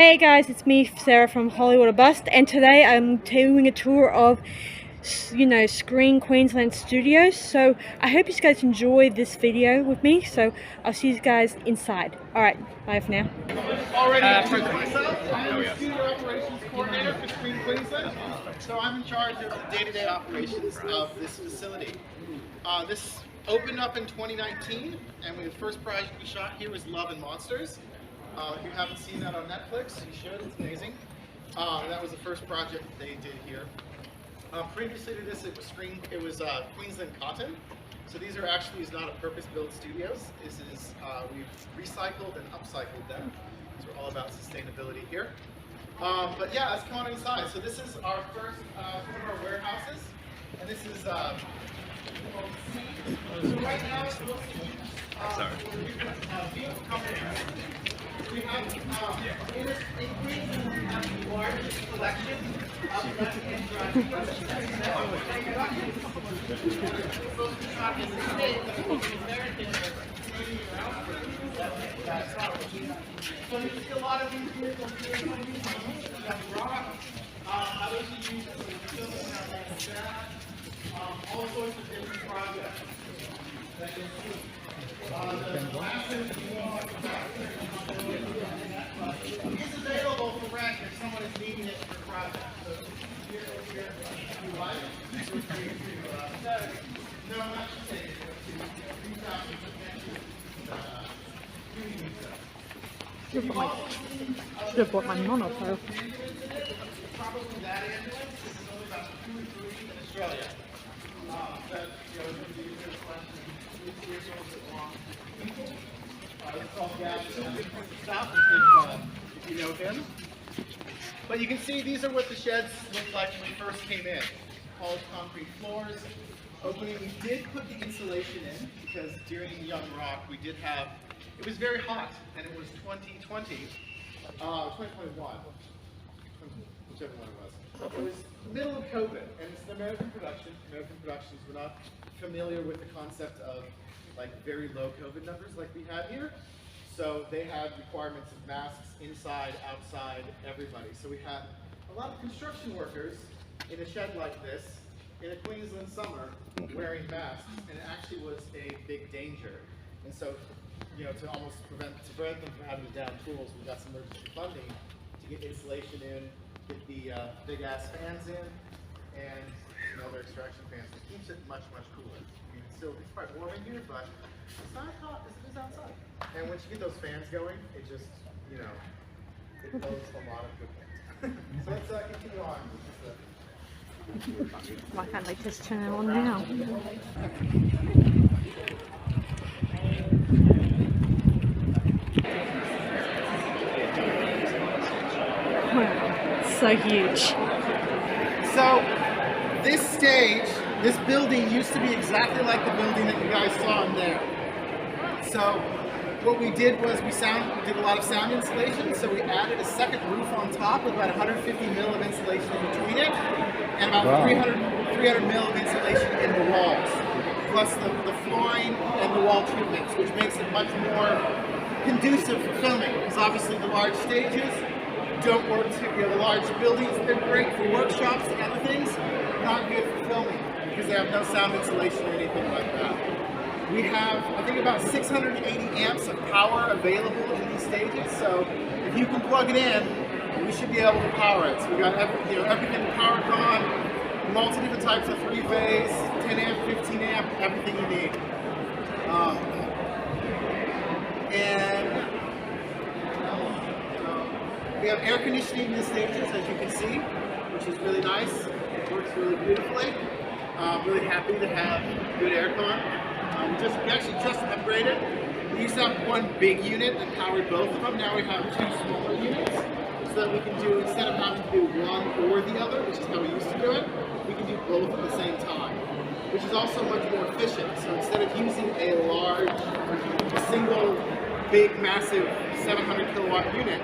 Hey guys, it's me, Sarah from Hollywood or Bust, and today I'm doing a tour of, Screen Queensland Studios. So I hope you guys enjoy this video with me. So I'll see you guys inside. Alright, bye for now. Already introduced myself. I'm the Studio Operations Coordinator for Screen Queensland. So I'm in charge of the day-to-day operations of this facility. This opened up in 2019, and the first project we shot here was Love and Monsters. If you haven't seen that on Netflix, you should. It's amazing. That was the first project they did here. Previously to this, it was Queensland Cotton. So these are actually not a purpose-built studios. This is we've recycled and upcycled them. So we're all about sustainability here. But yeah, let's come on inside. So this is our first one of our warehouses, and this is so right now it's mostly vehicle companies. We have in Queensland we have the largest collection of left-hand drive. So you see a lot of these vehicles here. We have rock, others are used for filming all sorts of different projects that you'll see. The glasses is available for rent if someone is needing it for a project. So here, if you like it, feel free to no, not to take it, but to reach out and Should have bought my monocle. probably that ambulance. This is only about 2 or 3 in Australia. That, it's called Stop if you know him. But you can see these are what the sheds looked like when we first came in. Polished concrete floors. Opening, we did put the insulation in because during Young Rock we did have, it was very hot and it was 2020, 2021, whichever one it was. It was the middle of COVID and it's an American production. American productions were not familiar with the concept of like very low COVID numbers like we had here. So they had requirements of masks inside, outside, everybody. So we had a lot of construction workers in a shed like this in a Queensland summer wearing masks, and it actually was a big danger. And so, to almost prevent them from having to down tools, we got some emergency funding to get insulation in, get the big ass fans in, and other extraction fans. It keeps it much, much cooler. I mean, it's quite warm in here, but it's not as hot as it is outside. And once you get those fans going, it just, it blows a lot of good things. So let's continue on. Why can't they just turn it on now? Wow, so huge. So this stage, this building used to be exactly like the building that you guys saw in there. So what we did was we did a lot of sound insulation, so we added a second roof on top with about 150 mil of insulation in between it, and about 300 mil of insulation in the walls, plus the flooring and the wall treatments, which makes it much more conducive for filming, because obviously the large stages don't work the large buildings, they're great for workshops and other things, not good for filming, because they have no sound insulation or anything like that. We have, I think, about 680 amps of power available in these stages, so if you can plug it in, we should be able to power it. So we got everything powered on, multiple different types of 3-phase, 10 amp, 15 amp, everything you need. And we have air conditioning in the stages, as you can see, which is really nice. It works really beautifully. Really happy to have good aircon. We actually just upgraded. We used to have one big unit that powered both of them. Now we have 2 smaller units, so that we can do, instead of having to do one or the other, which is how we used to do it, we can do both at the same time, which is also much more efficient. So instead of using a large, single, big, massive 700 kilowatt unit,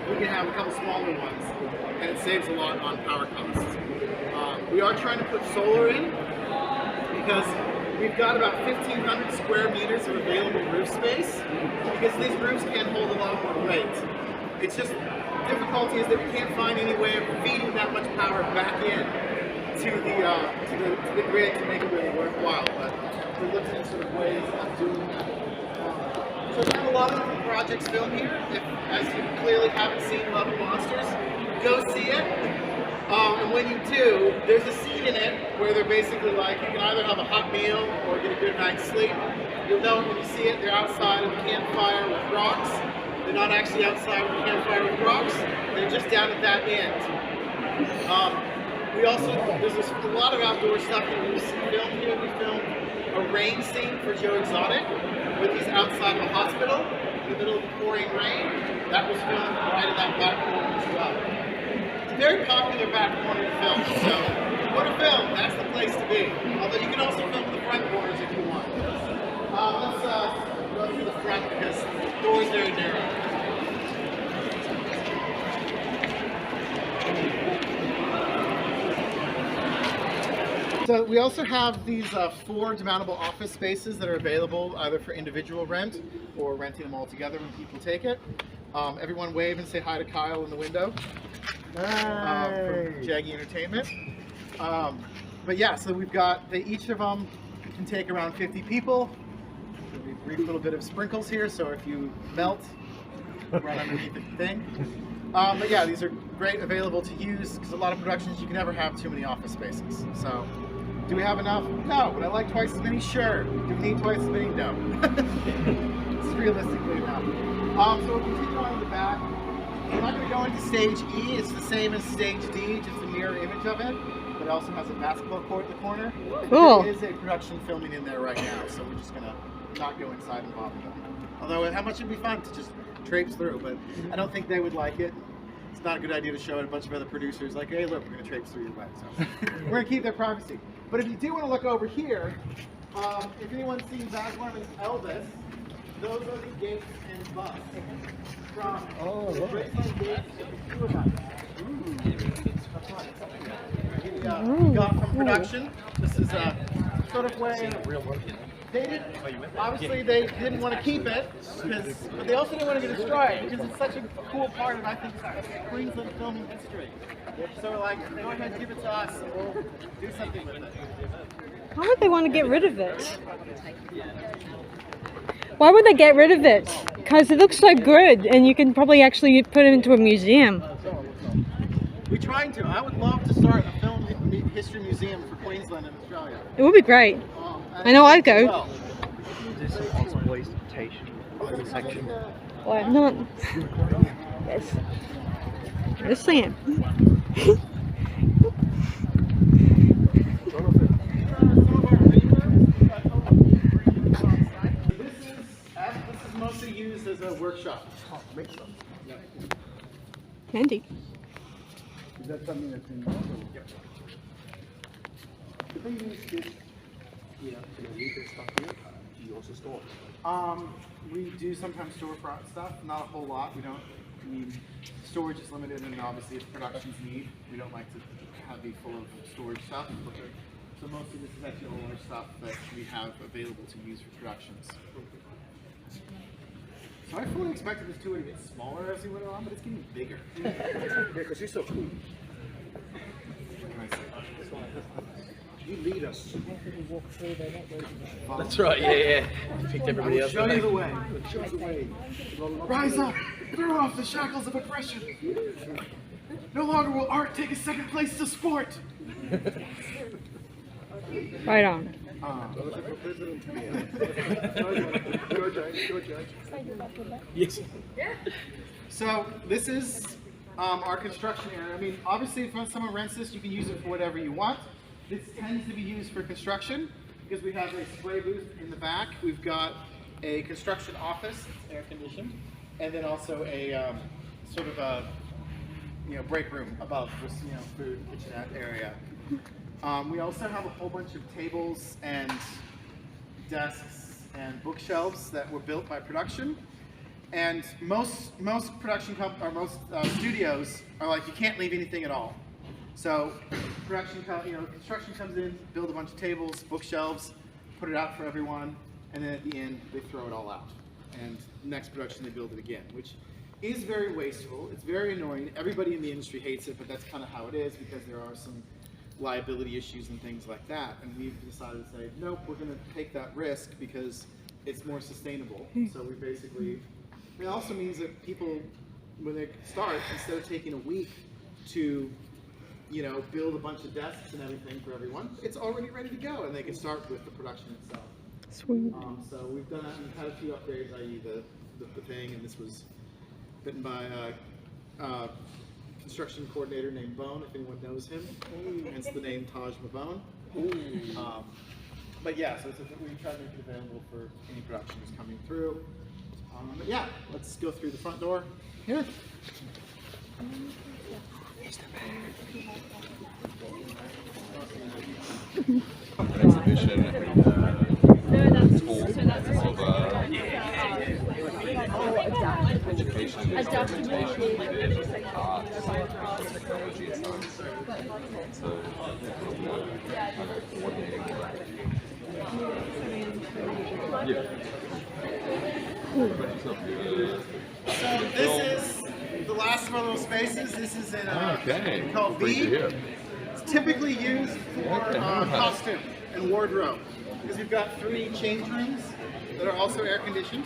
we can have a couple smaller ones, and it saves a lot on power costs. We are trying to put solar in because we've got about 1,500 square meters of available roof space because these roofs can hold a lot more weight. It's just difficulty is that we can't find any way of feeding that much power back in to the grid to make it really worthwhile. But we're looking at sort of ways of doing that. So we have a lot of different projects filmed here. If, as you clearly haven't seen Love and Monsters, go see it. And when you do, there's a scene in it where they're basically like, you can either have a hot meal or get a good night's sleep. You'll know it when you see it. They're outside of a campfire with rocks. They're not actually outside of a campfire with rocks. They're just down at that end. There's a lot of outdoor stuff that we filmed here. We filmed a rain scene for Joe Exotic, when he's outside of a hospital in the middle of the pouring rain. That was filmed right in that back corner as well. It's a very popular back corner to film, so if you want to film, that's the place to be. Although you can also film the front corners if you want. Let's go to the front because the door's very narrow. So we also have these 4 demountable office spaces that are available either for individual rent or renting them all together when people take it. Everyone wave and say hi to Kyle in the window from Jaggy Entertainment. But yeah, so we've got, each of them can take around 50 people. There'll be a brief little bit of sprinkles here, so if you melt, run underneath the thing. But yeah, these are great, available to use, because a lot of productions you can never have too many office spaces. So, do we have enough? No. Would I like twice as many? Sure. Do we need twice as many? No. It's realistically enough. So we'll continue on in the back. I'm not going to go into stage E. It's the same as stage D, just a mirror image of it. But it also has a basketball court in the corner. Cool. There is a production filming in there right now, so we're just going to not go inside and bother them. Although, how much would be fun to just traipse through, but I don't think they would like it. It's not a good idea to show it a bunch of other producers like, hey, look, we're going to traipse through your web. So we're going to keep their privacy. But if you do want to look over here, if anyone's seen Baz Luhrmann's Elvis, those are the gates and bus from the Graceland gates to the Luhrmann. We got from production. This is a sort of way obviously they didn't want to keep it, but they also didn't want to destroy it because it's such a cool part of, I think, Queensland filming history. So we're like, go ahead and give it to us and we'll do something with it. Why would they want to get rid of it? Why would they get rid of it? Because it looks so good and you can probably actually put it into a museum. We're trying to. I would love to start a film history museum for Queensland and Australia. It would be great. I know I'd go. Well. There's some exploitation section. Why not? Yes. Yes, Sam. This is mostly used as a workshop. Handy. Is that something that's in Yep. If they use this, leave this stuff here, do you also store it? We do sometimes store stuff, not a whole lot. We don't need, storage is limited, and obviously it's production's need. We don't like to be full of storage stuff. So mostly this is actually older stuff that we have available to use for productions. So I fully expected this tour to get smaller as we went on, but it's getting bigger. Yeah, because you're so cool. You lead us. That's right, yeah. Picked everybody else. Show you the way. Show us the way. Rise up, throw off the shackles of oppression. No longer will art take a second place to sport. Right on. Yes. So this is our construction area. I mean, obviously, if someone rents this, you can use it for whatever you want. This tends to be used for construction because we have a spray booth in the back. We've got a construction office, air conditioned, and then also a sort of a break room above, just food, kitchenette area. We also have a whole bunch of tables and desks and bookshelves that were built by production. And most production studios are like, you can't leave anything at all. So construction comes in, build a bunch of tables, bookshelves, put it out for everyone, and then at the end they throw it all out. And next production they build it again, which is very wasteful. It's very annoying. Everybody in the industry hates it, but that's kind of how it is because there are some liability issues and things like that. And we've decided to say, nope, we're going to take that risk because it's more sustainable. So we basically, it also means that people, when they start, instead of taking a week to, you know, build a bunch of desks and everything for everyone, it's already ready to go, and they can start with the production itself. Sweet. So we've done that and had a few upgrades, i.e. the thing, and this was written by a construction coordinator named Bone, if anyone knows him, hence the name Taj Mabone. But yeah, so we try to make it available for any production that's coming through. But yeah, let's go through the front door here. Exhibition education, adaptation, art, technology, and science. So, coordinating. Yeah. So this is the last one of those spaces. This is in a called B. It's typically used for costume and wardrobe because we've got 3 change rooms that are also air conditioned.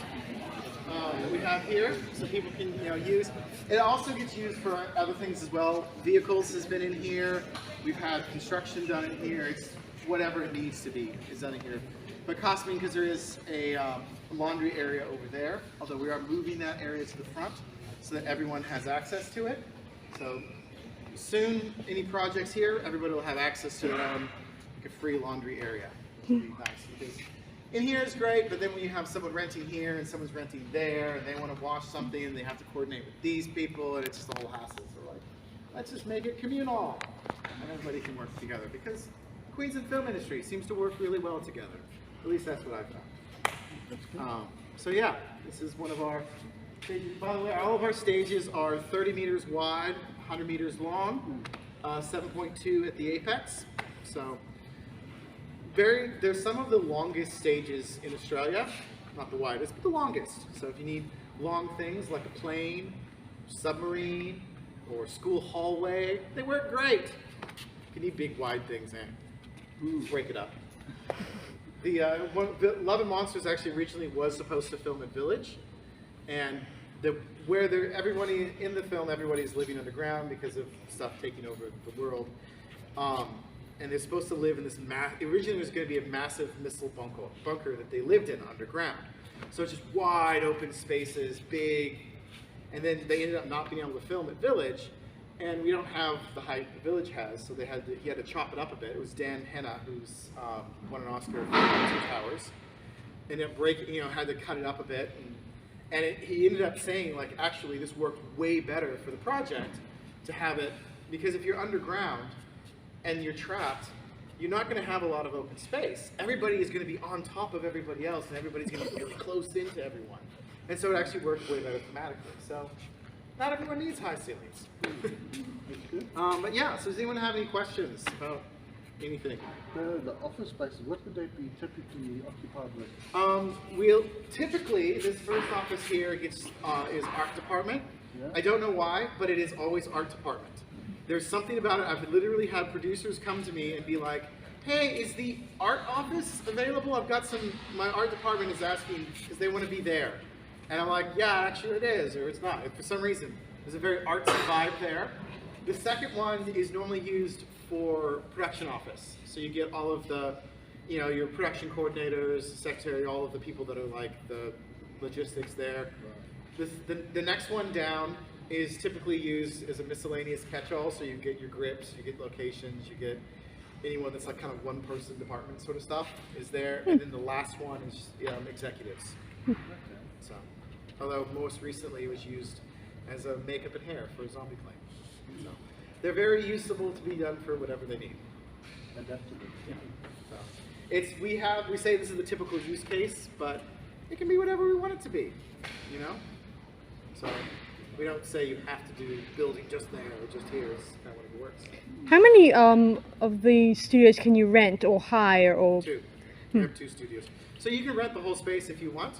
That we have here, so people can use. It also gets used for other things as well. Vehicles has been in here. We've had construction done in here. It's whatever it needs to be is done in here. But costuming, because there is a laundry area over there, although we are moving that area to the front so that everyone has access to it. So soon, any projects here, everybody will have access to their own like a free laundry area, which would be nice. Because in here is great, but then when you have someone renting here and someone's renting there, and they want to wash something, and they have to coordinate with these people, and it's just a whole hassle. So like, let's just make it communal, and everybody can work together because Queensland film industry seems to work really well together. At least that's what I've found. So yeah, this is one of our stages. By the way, all of our stages are 30 meters wide, 100 meters long, 7.2 at the apex. So there's some of the longest stages in Australia, not the widest, but the longest. So if you need long things like a plane, submarine, or school hallway, they work great. If you need big wide things, break it up. The Love and Monsters actually originally was supposed to film at Village, and everybody in the film, everybody's living underground because of stuff taking over the world. And they're supposed to live in this originally it was going to be a massive missile bunker that they lived in underground. So it's just wide open spaces, big, and then they ended up not being able to film at Village, and we don't have the height the Village has, so he had to chop it up a bit. It was Dan Henna, who's won an Oscar for Two Towers, ended up had to cut it up a bit, and he ended up saying, like, actually this worked way better for the project to have it, because if you're underground and you're trapped, you're not going to have a lot of open space. Everybody is going to be on top of everybody else, and everybody's going to be really close into everyone. And so it actually worked way better thematically. So not everyone needs high ceilings. But yeah, so does anyone have any questions about anything? The office spaces, what would they be typically occupied with? We'll typically, this first office here is art department. Yeah. I don't know why, but it is always art department. There's something about it. I've literally had producers come to me and be like, hey, is the art office available? I've got my art department is asking because they want to be there. And I'm like, yeah, actually it is, or it's not. For some reason, there's a very artsy vibe there. The second one is normally used for production office. So you get all of the, your production coordinators, secretary, all of the people that are like the logistics there. The next one down is typically used as a miscellaneous catch-all, so you get your grips, you get locations, you get anyone that's like kind of one-person department sort of stuff is there, and then the last one is executives. So, although most recently it was used as a makeup and hair for a zombie plane. So, they're very usable to be done for whatever they need. Adaptable. Yeah. So, we say this is the typical use case, but it can be whatever we want it to be, So. We don't say you have to do building just there or just here. It's kind of whatever works. How many of the studios can you rent or hire or? 2. We have 2 studios. So you can rent the whole space if you want,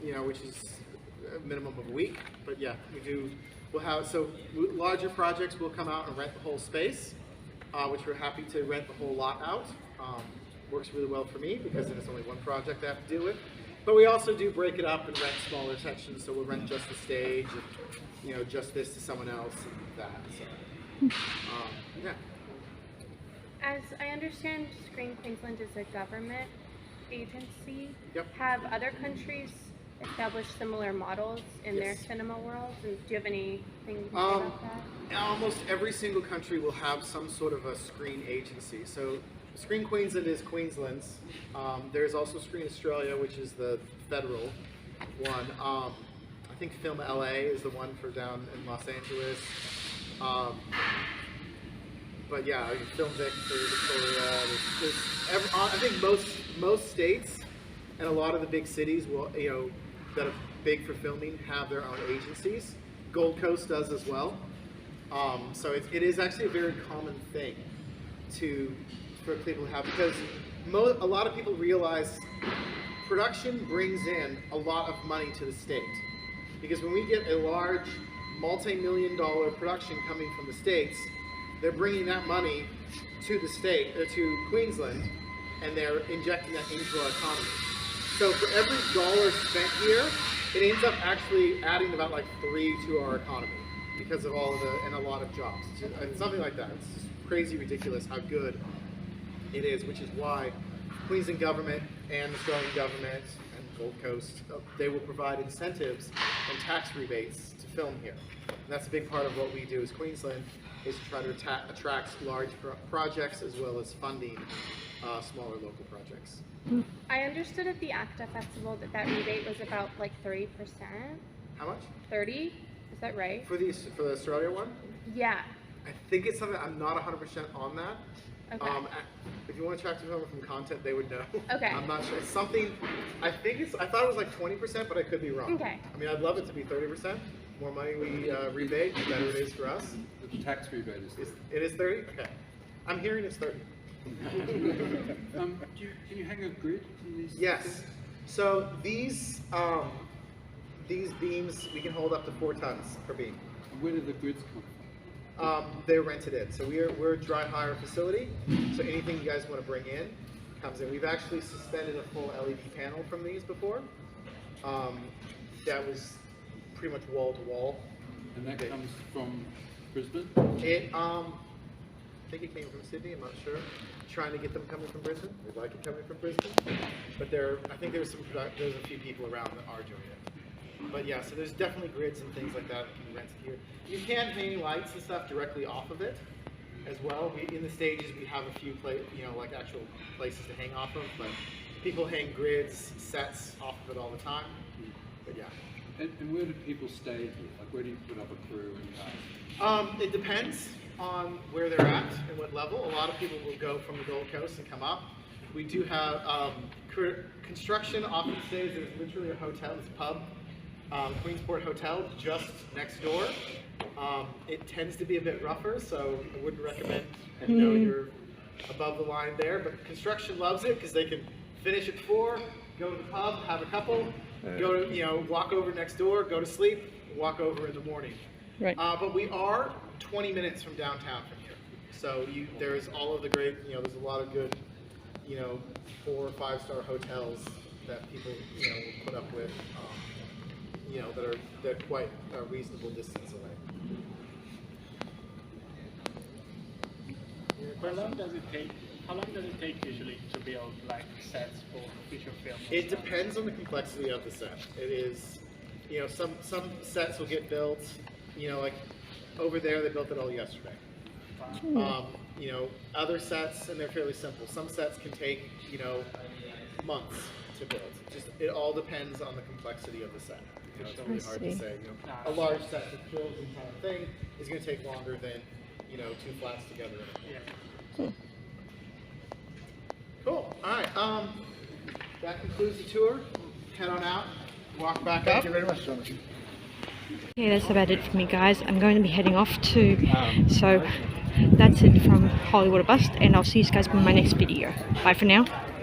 which is a minimum of a week. But yeah, we'll have, so larger projects will come out and rent the whole space, which we're happy to rent the whole lot out. Works really well for me because then it's only one project I have to deal with. But we also do break it up and rent smaller sections, so we'll rent just the stage, and, just this to someone else and that. So, yeah. As I understand, Screen Queensland is a government agency. Yep. Have other countries established similar models in their cinema worlds? And do you have anything to say about that? Almost every single country will have some sort of a screen agency. So Screen Queensland is Queensland's. There's also Screen Australia, which is the federal one. I think Film LA is the one for down in Los Angeles. But yeah, Film Vic for Victoria. I think most states and a lot of the big cities will, that are big for filming have their own agencies. Gold Coast does as well. So it is actually a very common thing for people to have, because a lot of people realize production brings in a lot of money to the state. Because when we get a large multi-million-dollar production coming from the States, they're bringing that money to the state, to Queensland, and they're injecting that into our economy. So for every dollar spent here, it ends up actually adding about like 3 to our economy because of and a lot of jobs. It's something like that. It's just crazy ridiculous how good it is, which is why Queensland government and the Australian government and Gold Coast, they will provide incentives and tax rebates to film here. And that's a big part of what we do as Queensland, is to try to attract large projects as well as funding smaller local projects. I understood at the ACTA Festival that rebate was about like 30%. How much? 30? Is that right? For the Australia one? Yeah. I think it's something, I'm not 100% on that. Okay. If you want to track to from content, they would know. Okay. I'm not sure. It's something, I thought it was like 20%, but I could be wrong. Okay. I mean, I'd love it to be 30%. More money we rebate, the better it is for us. The tax rebate is 30. It is 30? Okay. I'm hearing it's 30. Can you hang a grid in these? Yes. So these beams, we can hold up to 4 tons per beam. And where do the grids come from? They're rented in. So we're a dry hire facility. So anything you guys want to bring in comes in. We've actually suspended a full LED panel from these before. That was pretty much wall to wall. And that comes from Brisbane? I think it came from Sydney, I'm not sure. Trying to get them coming from Brisbane. We'd like it coming from Brisbane. But I think there's a few people around that are doing it. But yeah, so there's definitely grids and things like that that can be rented here. You can hang lights and stuff directly off of it as well. In the stages, we have a few like actual places to hang off of, but people hang grids, sets off of it all the time. But yeah. And where do people stay here? Like, where do you put up a crew and cast? It depends on where they're at and what level. A lot of people will go from the Gold Coast and come up. We do have construction often stays. There's literally a hotel, this pub, Queensport Hotel, just next door. It tends to be a bit rougher, so I wouldn't recommend you're above the line there. But construction loves it because they can finish at 4, go to the pub, have a couple, go to walk over next door, go to sleep, walk over in the morning. Right. But we are 20 minutes from downtown from here, so there's all of the great there's a lot of good 4 or 5-star hotels that people will put up with that are quite a reasonable distance away. How long does it take usually to build like sets for feature films? It depends on the complexity of the set. It is, some sets will get built, like over there they built it all yesterday. Other sets, and they're fairly simple. Some sets can take, months to build. It all depends on the complexity of the set. It's really hard to say. A large set that fills the entire thing is going to take longer than 2 flats together. Yeah. Cool. All right. That concludes the tour. Head on out. Walk back up. Thank you very much, Jonathan. Yeah, that's about it for me, guys. I'm going to be heading off too. So that's it from Hollywood Bust, and I'll see you guys in my next video. Bye for now.